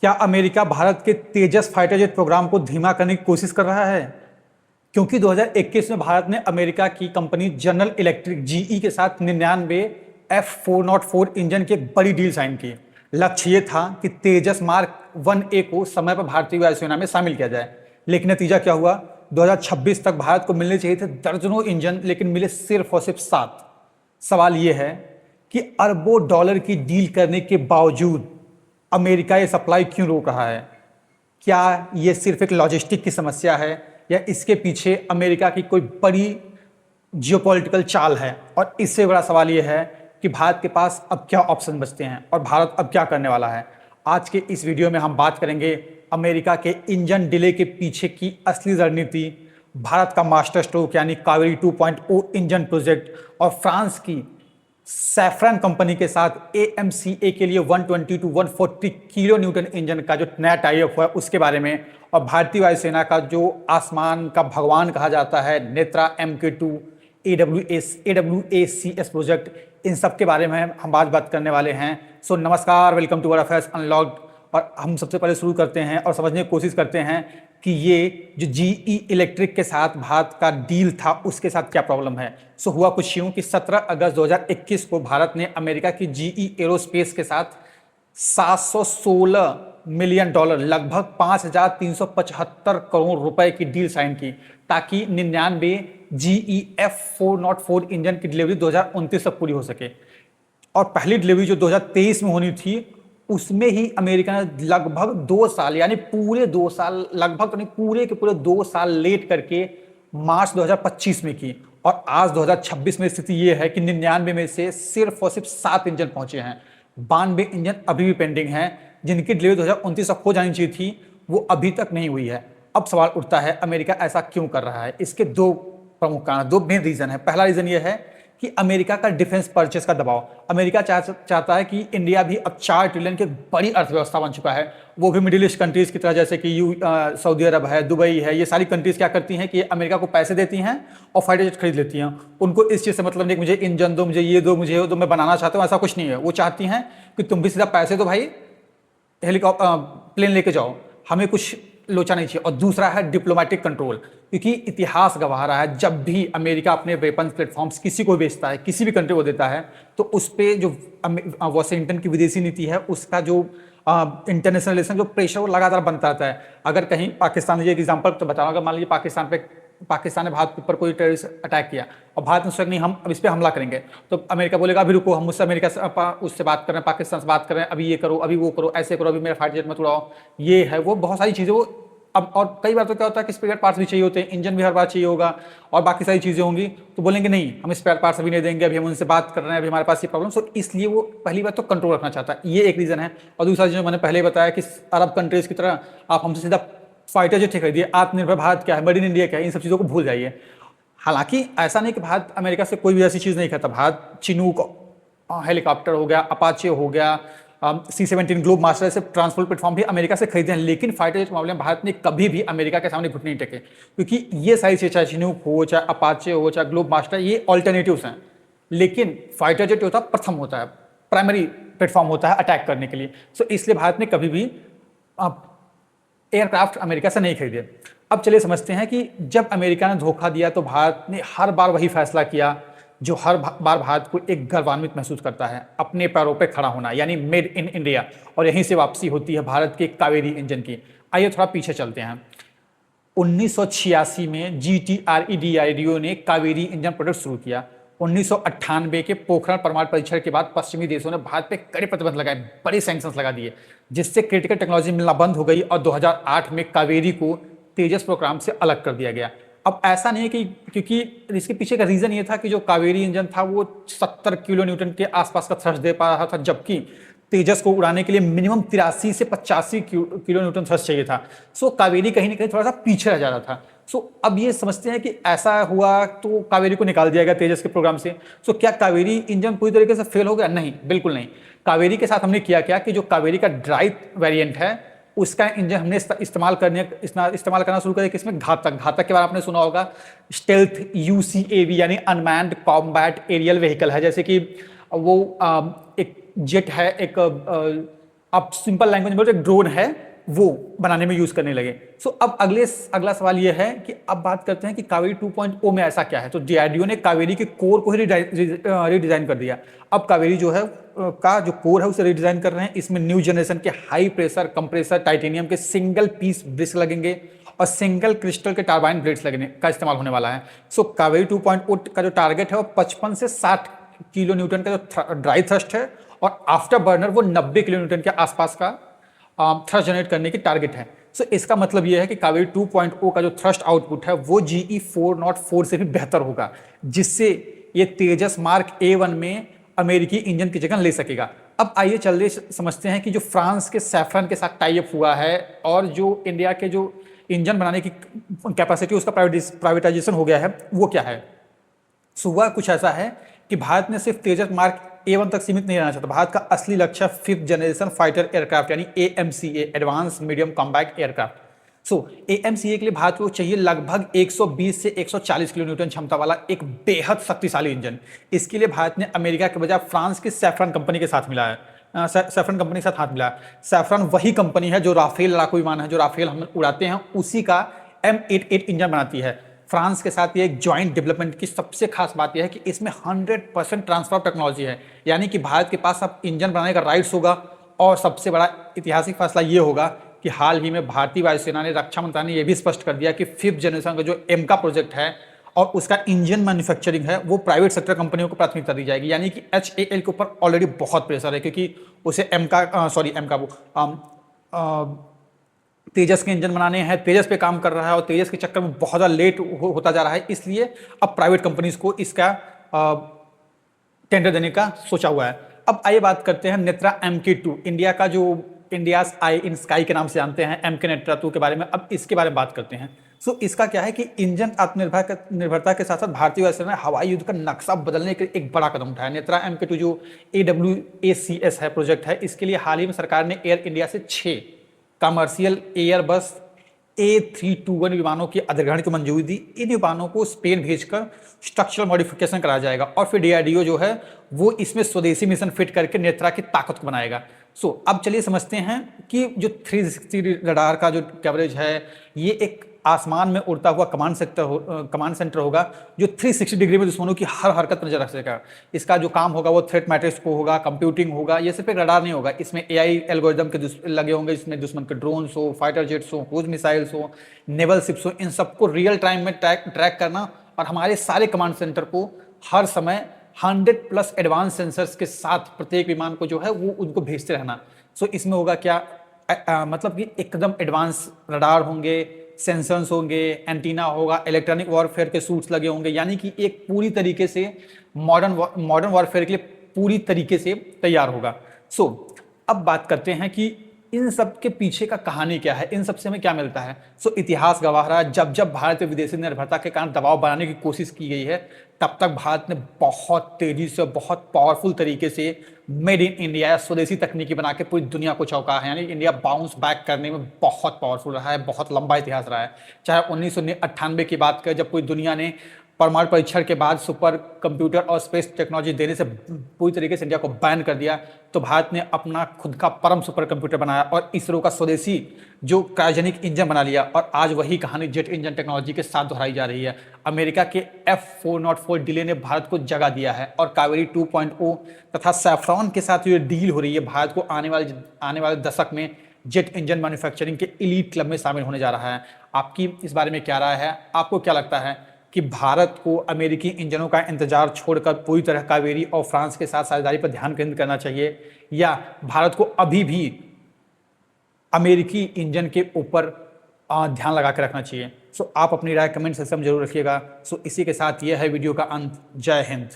क्या अमेरिका भारत के तेजस fighter jet programme को धीमा करने की कोशिश कर रहा है? क्योंकि 2021 में भारत ने अमेरिका की कंपनी जनरल इलेक्ट्रिक जीई के साथ 99 F404 इंजन की एक बड़ी डील साइन की। लक्ष्य ये था कि तेजस मार्क 1A को समय पर भारतीय वायुसेना में शामिल किया जाए, लेकिन नतीजा क्या हुआ? 2026 तक भारत को मिलने चाहिए थे दर्जनों इंजन, लेकिन मिले सिर्फ और सिर्फ 7। सवाल यह है कि अरबों डॉलर की डील करने के बावजूद अमेरिका ये सप्लाई क्यों रोक रहा है? क्या ये सिर्फ एक लॉजिस्टिक की समस्या है या इसके पीछे अमेरिका की कोई बड़ी जियोपॉलिटिकल चाल है? और इससे बड़ा सवाल यह है कि भारत के पास अब क्या ऑप्शन बचते हैं और भारत अब क्या करने वाला है। आज के इस वीडियो में हम बात करेंगे अमेरिका के इंजन डिले के पीछे की असली रणनीति, भारत का मास्टर स्ट्रोक यानी कावेरी 2.0 इंजन प्रोजेक्ट और फ्रांस की सैफ्रन कंपनी के साथ एएमसीए के लिए 120 टू 140 किलो न्यूटन इंजन का जो नया टाइप हुआ है उसके बारे में, और भारतीय वायुसेना का जो आसमान का भगवान कहा जाता है नेत्रा MK2 AWACS प्रोजेक्ट, इन सब के बारे में हम आज बात करने वाले हैं। सो नमस्कार, welcome to world affairs unlocked. और हम सबसे पहले शुरू करते हैं और समझने की कोशिश करते हैं कि ये जो जीई इलेक्ट्रिक के साथ भारत का डील था उसके साथ क्या प्रॉब्लम है। सो हुआ कुछ यूं कि 17 अगस्त 2021 को भारत ने अमेरिका की जीई एरोस्पेस के साथ 716 मिलियन डॉलर लगभग 5,375 करोड़ रुपए की डील साइन की, ताकि 99 जीई F404 इंजन की डिलीवरी 2029 तक पूरी हो सके। और पहली डिलीवरी जो 2023 में होनी थी उसमें ही अमेरिका ने लगभग 2 साल, यानी पूरे 2 साल, लगभग तो नहीं, पूरे के पूरे 2 साल लेट करके मार्च 2025 में की। और आज 2026 में स्थिति यह है कि 99 में से सिर्फ और सिर्फ 7 इंजन पहुंचे हैं। 92 इंजन अभी भी पेंडिंग हैं, जिनकी डिलीवरी 2029 तक हो जानी चाहिए थी, वो अभी तक नहीं हुई है। अब सवाल उठता है अमेरिका ऐसा क्यों कर रहा है? इसके दो प्रमुख कारण, दो मेन रीजन है। पहला रीजन यह है कि अमेरिका का डिफेंस परचेस का दबाव। अमेरिका चाहता है कि इंडिया भी अब 4 ट्रिलियन की बड़ी अर्थव्यवस्था बन चुका है, वो भी मिडिल ईस्ट कंट्रीज की तरह, जैसे कि सऊदी अरब है, दुबई है। ये सारी कंट्रीज क्या करती हैं कि अमेरिका को पैसे देती हैं और फाइटर जेट खरीद लेती हैं। उनको इस चीज़ से मतलब नहीं कि मुझे इंजन दो, मुझे ये दो, मुझे वो दो, मैं बनाना चाहता हूँ, ऐसा कुछ नहीं है। वो चाहती हैं कि तुम भी सीधा पैसे दो भाई, हेलीकॉप्टर प्लेन लेके जाओ, हमें कुछ लोचा नहीं चाहिए। और दूसरा है डिप्लोमेटिक कंट्रोल, क्योंकि इतिहास गवाह रहा है जब भी अमेरिका अपने वेपन्स प्लेटफॉर्म्स किसी को बेचता है, किसी भी कंट्री को देता है, तो उस पर जो वॉशिंगटन की विदेशी नीति है, उसका जो इंटरनेशनल रिलेशन जो प्रेशर वो लगातार बनता रहता है। अगर कहीं पाकिस्तान, ये एग्जाम्पल तो बता रहा हूँ, मान लीजिए पाकिस्तान ने भारत के ऊपर कोई टेररिस्ट अटैक किया और भारत ने सोचा नहीं हम अब इस पर हमला करेंगे, तो अमेरिका बोलेगा अभी रुको, हम मुझसे अमेरिका से उससे बात कर रहे हैं, पाकिस्तान से बात कर रहे हैं, अभी ये करो, अभी वो करो, ऐसे करो, अभी मेरा फाइटर जेट मत उड़ाओ, ये है वो, बहुत सारी चीज़ें वो। अब और कई बार तो क्या होता है कि स्पेयर पार्ट्स भी चाहिए होते हैं, इंजन भी हर बार चाहिए होगा और बाकी सारी चीज़ें होंगी, तो बोलेंगे नहीं हम स्पेयर पार्ट्स अभी नहीं देंगे, अभी हम उनसे बात कर रहे हैं, अभी हमारे पास ये प्रॉब्लम। सो इसलिए वो पहली बात तो कंट्रोल रखना चाहता है, ये एक रीज़न है। और दूसरा जो मैंने पहले बताया कि अरब कंट्रीज़ की तरह आप हमसे सीधा फाइटर जेट खरीदिए, आत्मनिर्भर भारत क्या है, मेड इन इंडिया क्या है, इन सब चीज़ों को भूल जाइए। हालांकि ऐसा नहीं कि भारत अमेरिका से कोई भी ऐसी चीज़ नहीं खाता। भारत चिनूक हेलीकॉप्टर हो गया, अपाचे हो गया, C-17 ग्लोब मास्टर ऐसे ट्रांसपोर्ट प्लेटफॉर्म भी अमेरिका से खरीदे हैं, लेकिन फाइटर जेट के मामले में भारत ने कभी भी अमेरिका के सामने घुटने नहीं टेके, क्योंकि ये सारी चीज़, चाहे चिनूक हो, चाहे अपाचे हो, चाहे ग्लोब मास्टर, ये ऑल्टरनेटिव्स हैं। लेकिन फाइटर जेट होता है प्रथम, होता है प्राइमरी प्लेटफॉर्म, होता है अटैक करने के लिए। सो इसलिए भारत ने कभी भी एयरक्राफ्ट अमेरिका से नहीं खरीदे। अब चलिए समझते हैं कि जब अमेरिका ने धोखा दिया तो भारत ने हर बार वही फैसला किया जो हर बार भारत को एक गर्वान्वित महसूस करता है, अपने पैरों पर खड़ा होना, यानी मेड इन इंडिया। और यहीं से वापसी होती है भारत के कावेरी इंजन की। आइए थोड़ा पीछे चलते हैं। 1986 में GTREDIO ने कावेरी इंजन प्रोडक्ट शुरू किया। 1998 के पोखरण परमाणु परीक्षण के बाद पश्चिमी देशों ने भारत पे कड़े प्रतिबंध लगाए, बड़े सैंक्शंस लगा दिए, जिससे क्रिटिकल टेक्नोलॉजी मिलना बंद हो गई और 2008 में कावेरी को तेजस प्रोग्राम से अलग कर दिया गया। अब ऐसा नहीं है कि, क्योंकि इसके पीछे का रीजन ये था कि जो कावेरी इंजन था वो 70 किलो न्यूटन के आसपास का थ्रस्ट दे पा रहा था, जबकि तेजस को उड़ाने के लिए मिनिमम 83 से 85 किलो न्यूटन थ्रस्ट चाहिए था। सो कावेरी कहीं ना कहीं थोड़ा सा पीछे रह जा रहा था। सो अब ये समझते हैं कि ऐसा हुआ तो कावेरी को निकाल दिया गया तेजस के प्रोग्राम से। सो क्या कावेरी इंजन पूरी तरीके से फेल हो गया? नहीं, बिल्कुल नहीं। कावेरी के साथ हमने किया क्या कि जो कावेरी का ड्राई वेरिएंट है उसका इंजन हमने इस्तेमाल करना शुरू कर दिया। किसमें? घातक के बारे में आपने सुना होगा। स्टेल्थ UCAV यानी अनमैन्ड कॉम्बैट एरियल व्हीकल है, जैसे कि वो एक जेट है, एक अब सिंपल लैंग्वेज में बोलते ड्रोन है वो बनाने में यूज करने लगे। सो अब अगला सवाल ये है कि अब बात करते हैं कि कावेरी 2.0 में ऐसा क्या है। तो डीआरडीओ ने कावेरी के कोर को ही रीडिजाइन कर दिया। अब कावेरी जो है का जो कोर है उसे रीडिजाइन कर रहे हैं। इसमें न्यू जनरेशन के हाई प्रेशर कंप्रेसर टाइटेनियम के सिंगल पीस ब्रिक्स लगेंगे और सिंगल क्रिस्टल के टर्बाइन ब्लेड्स लगने का इस्तेमाल होने वाला है। सो कावेरी 2.0 का जो टारगेट है वो 55 से 60 किलो न्यूटन का जो ड्राई थ्रस्ट है और आफ्टर बर्नर वो 90 किलो न्यूटन के आसपास का थ्रस्ट जनरेट करने की टारगेट है। सो इसका मतलब यह है कि कावेरी 2.0 का जो थ्रस्ट आउटपुट है वो GE 404 से भी बेहतर होगा, जिससे ये तेजस मार्क A1 में अमेरिकी इंजन की जगह ले सकेगा। अब आइए चलिए समझते हैं कि जो फ्रांस के सैफरन के साथ टाई अप हुआ है और जो इंडिया के जो इंजन बनाने की कैपेसिटी उसका प्राइवेटाइजेशन हो गया है वो क्या है। सो वह कुछ ऐसा है कि भारत ने सिर्फ तेजस मार्क A1 तक सीमित नहीं रहना चाहता। भारत का असली लक्ष्य 5th जनरेशन फाइटर एयरक्राफ्ट यानी AMCA advance medium combat aircraft. So AMCA के लिए भारत को चाहिए लगभग 120 से 140 किलो न्यूटन क्षमता वाला एक बेहद शक्तिशाली इंजन। इसके लिए भारत ने अमेरिका के बजाय फ्रांस की सैफरन कंपनी के साथ मिला है। सैफरन कंपनी के साथ हाथ मिला। सैफरन वही कंपनी है जो राफेल लड़ाकू विमान है, जो राफेल हम उड़ाते हैं, उसी का M88 इंजन बनाती है। फ्रांस के साथ ये एक जॉइंट डेवलपमेंट की सबसे खास बात यह है कि इसमें 100% ट्रांसफर ऑफ टेक्नोलॉजी है, यानी कि भारत के पास अब इंजन बनाने का राइट्स होगा। और सबसे बड़ा ऐतिहासिक फैसला ये होगा कि हाल ही में भारतीय वायुसेना ने, रक्षा मंत्रालय ने यह भी स्पष्ट कर दिया कि 5th जनरेशन का जो एमका प्रोजेक्ट है और उसका इंजन मैन्युफैक्चरिंग है वो प्राइवेट सेक्टर कंपनियों को प्राथमिकता दी जाएगी। यानी कि HAL के ऊपर ऑलरेडी बहुत प्रेशर है, क्योंकि उसे तेजस के इंजन बनाने हैं, तेजस पे काम कर रहा है और तेजस के चक्कर में बहुत ज़्यादा लेट होता जा रहा है। इसलिए अब प्राइवेट कंपनीज को इसका टेंडर देने का सोचा हुआ है। अब आइए बात करते हैं नेत्रा MK2, इंडिया का जो इंडियाज आई इन स्काई के नाम से जानते हैं, MK नेत्रा 2 के बारे में। अब इसके बारे में बात करते हैं। सो इसका क्या है कि इंजन आत्मनिर्भरता के साथ साथ भारतीय वायुसेना ने हवाई युद्ध का नक्शा बदलने के एक बड़ा कदम उठाया। नेत्रा MK2 जो AWACS है प्रोजेक्ट है, इसके लिए हाल ही में सरकार ने एयर इंडिया से 6 कमर्शियल एयरबस A321 विमानों की अधिग्रहण की मंजूरी दी। इन विमानों को स्पेन भेजकर स्ट्रक्चरल मॉडिफिकेशन कराया जाएगा और फिर DRDO जो है वो इसमें स्वदेशी मिशन फिट करके नेत्रा की ताकत को बनाएगा। सो अब चलिए समझते हैं कि जो 360 रडार का जो कवरेज है ये एक आसमान में उड़ता हुआ कमांड सेंटर होगा जो 360 डिग्री में दुश्मनों की हर हरकत पर नजर रख सकेगा। इसका जो काम होगा वो थ्रेट मैट्रिक्स को होगा, कंप्यूटिंग होगा। ये सिर्फ एक रडार नहीं होगा, इसमें AI एल्गोरिदम के लगे होंगे, इसमें दुश्मन के ड्रोन्स हो, फाइटर जेट्स हो, क्रूज मिसाइल्स हो, नेवल शिप्स हो, इन सबको रियल टाइम में ट्रैक करना और हमारे सारे कमांड सेंटर को हर समय 100+ एडवांस सेंसर्स के साथ प्रत्येक विमान को जो है वो उनको भेजते रहना। सो इसमें होगा क्या, मतलब कि एकदम एडवांस रडार होंगे, सेंसर्स होंगे, एंटीना होगा, इलेक्ट्रॉनिक वॉरफेयर के सूट्स लगे होंगे, यानी कि एक पूरी तरीके से मॉडर्न वॉरफेयर के लिए पूरी तरीके से तैयार होगा। सो अब बात करते हैं कि इन सब के पीछे का कहानी क्या है, इन सबसे हमें क्या मिलता है। सो इतिहास गवाह रहा है, जब जब भारत पे विदेशी निर्भरता के कारण दबाव बनाने की कोशिश की गई है तब तक भारत ने बहुत तेजी से, बहुत पावरफुल तरीके से मेड इन इंडिया या स्वदेशी तकनीकी बना के पूरी दुनिया को चौंका है। यानी इंडिया बाउंस बैक करने में बहुत पावरफुल रहा है, बहुत लंबा इतिहास रहा है। चाहे 1998 की बात करें, जब पूरी दुनिया ने परमाणु परीक्षण के बाद सुपर कंप्यूटर और स्पेस टेक्नोलॉजी देने से पूरी तरीके से इंडिया को बैन कर दिया, तो भारत ने अपना खुद का परम सुपर कंप्यूटर बनाया और इसरो का स्वदेशी जो क्रायोजेनिक इंजन बना लिया। और आज वही कहानी जेट इंजन टेक्नोलॉजी के साथ दोहराई जा रही है। अमेरिका के F404 डिले ने भारत को जगह दिया है और कावेरी 2.0 तथा सैफ्रॉन के साथ जो डील हो रही है, भारत को आने वाले दशक में जेट इंजन मैन्युफैक्चरिंग के एलीट क्लब में शामिल होने जा रहा है। आपकी इस बारे में क्या राय है? आपको क्या लगता है कि भारत को अमेरिकी इंजनों का इंतजार छोड़कर पूरी तरह कावेरी और फ्रांस के साथ साझेदारी पर ध्यान केंद्रित करना चाहिए, या भारत को अभी भी अमेरिकी इंजन के ऊपर ध्यान लगा के रखना चाहिए? सो आप अपनी राय कमेंट सेक्शन में जरूर रखिएगा। सो इसी के साथ यह है वीडियो का अंत। जय हिंद।